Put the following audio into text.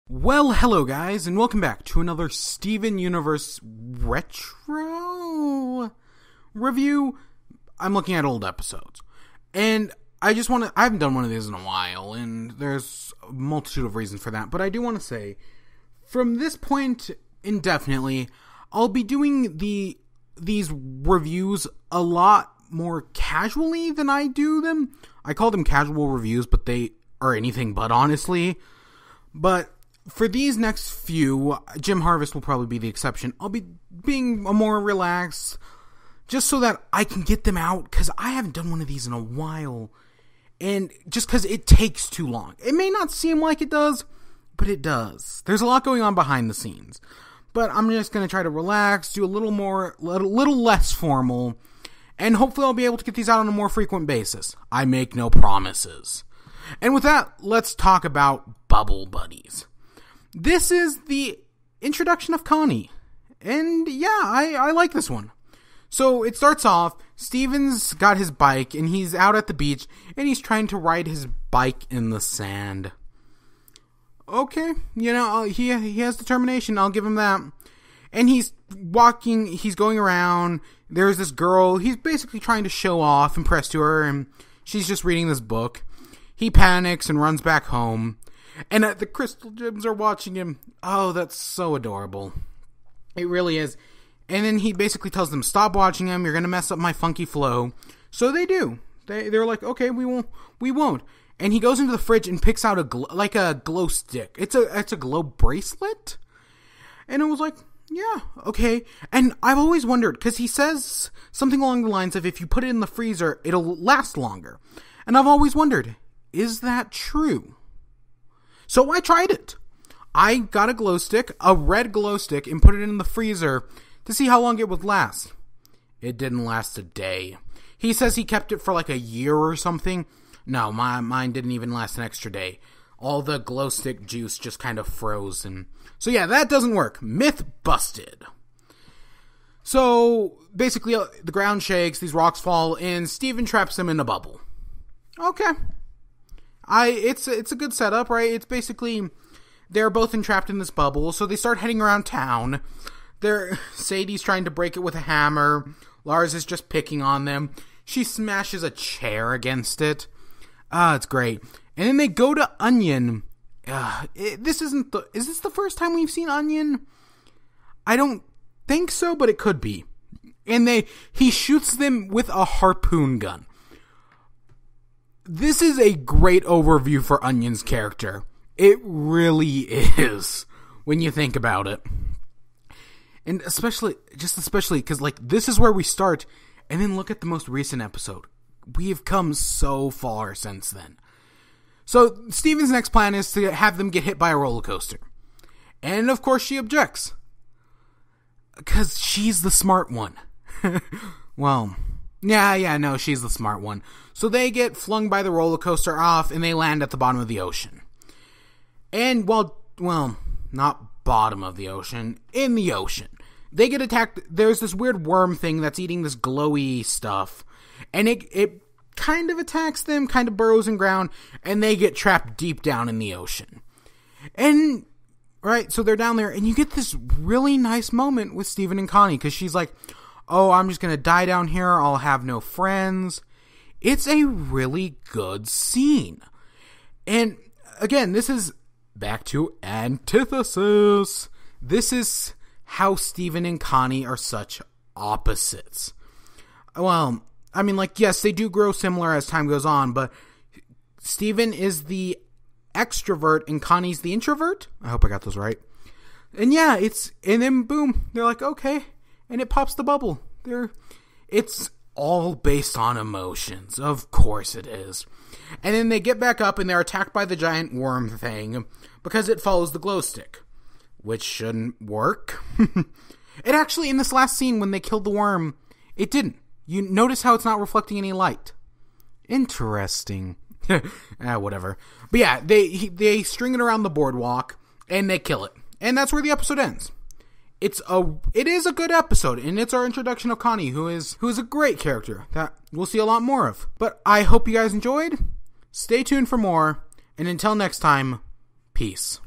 Well, hello guys, and welcome back to another Steven Universe retro review. I'm looking at old episodes, and I haven't done one of these in a while, and there's a multitude of reasons for that, but I do want to say, from this point indefinitely, I'll be doing these reviews a lot more casually than I do them. I call them casual reviews, but they are anything but, honestly. But for these next few, Jim Harvest will probably be the exception. I'll be being more relaxed, just so that I can get them out, because I haven't done one of these in a while, and just because it takes too long. It may not seem like it does, but it does. There's a lot going on behind the scenes. But I'm just going to try to relax, do a little less formal, and hopefully I'll be able to get these out on a more frequent basis. I make no promises. And with that, let's talk about Bubble Buddies. This is the introduction of Connie. And yeah, I like this one. So it starts off, Steven's got his bike, and he's out at the beach, and he's trying to ride his bike in the sand. Okay, he has determination, I'll give him that. And he's walking, he's going around, there's this girl, he's basically trying to show off, impress to her, and she's just reading this book. He panics and runs back home. And the Crystal Gems are watching him. Oh, that's so adorable. It really is. And then he basically tells them, stop watching him, you're going to mess up my funky flow. So they do. They're like, okay, we won't. And he goes into the fridge and picks out a glow stick. It's a glow bracelet? And it was like, yeah, okay. And I've always wondered, because he says something along the lines of, if you put it in the freezer, it'll last longer. And I've always wondered, is that true? So I tried it. I got a red glow stick, and put it in the freezer to see how long it would last. It didn't last a day. He says he kept it for like a year or something. No, mine didn't even last an extra day. All the glow stick juice just kind of froze. And so yeah, that doesn't work. Myth busted. So basically the ground shakes, these rocks fall, and Steven traps him in a bubble. Okay. It's a good setup, right? It's basically, they're both entrapped in this bubble, so they start heading around town. Sadie's trying to break it with a hammer. Lars is just picking on them. She smashes a chair against it. It's great. And then they go to Onion. Is this the first time we've seen Onion? I don't think so, but it could be. And he shoots them with a harpoon gun. This is a great overview for Onion's character. It really is, when you think about it. And especially, because, this is where we start, and then look at the most recent episode. We have come so far since then. So, Steven's next plan is to have them get hit by a roller coaster. And, of course, she objects. Because she's the smart one. Well, no, she's the smart one. So they get flung by the roller coaster off, and they land at the bottom of the ocean. And, not bottom of the ocean, in the ocean. They get attacked. There's this weird worm thing that's eating this glowy stuff. And it kind of attacks them, kind of burrows in ground, and they get trapped deep down in the ocean. And, right, so they're down there, and you get this really nice moment with Steven and Connie, because she's like, oh, I'm just going to die down here, I'll have no friends. It's a really good scene. And, again, this is back to antithesis. This is how Steven and Connie are such opposites. Well, I mean, yes, they do grow similar as time goes on, but Steven is the extrovert and Connie's the introvert. I hope I got those right. And yeah, and then boom, they're like, okay, and it pops the bubble. It's all based on emotions. Of course it is. And then they get back up and they're attacked by the giant worm thing because it follows the glow stick, which shouldn't work. It actually, in this last scene when they killed the worm, it didn't. You notice how it's not reflecting any light. Interesting. Whatever. But yeah, they string it around the boardwalk and they kill it. And that's where the episode ends. It is a good episode, and it's our introduction of Connie, who is a great character that we'll see a lot more of. But I hope you guys enjoyed. Stay tuned for more, and until next time, peace.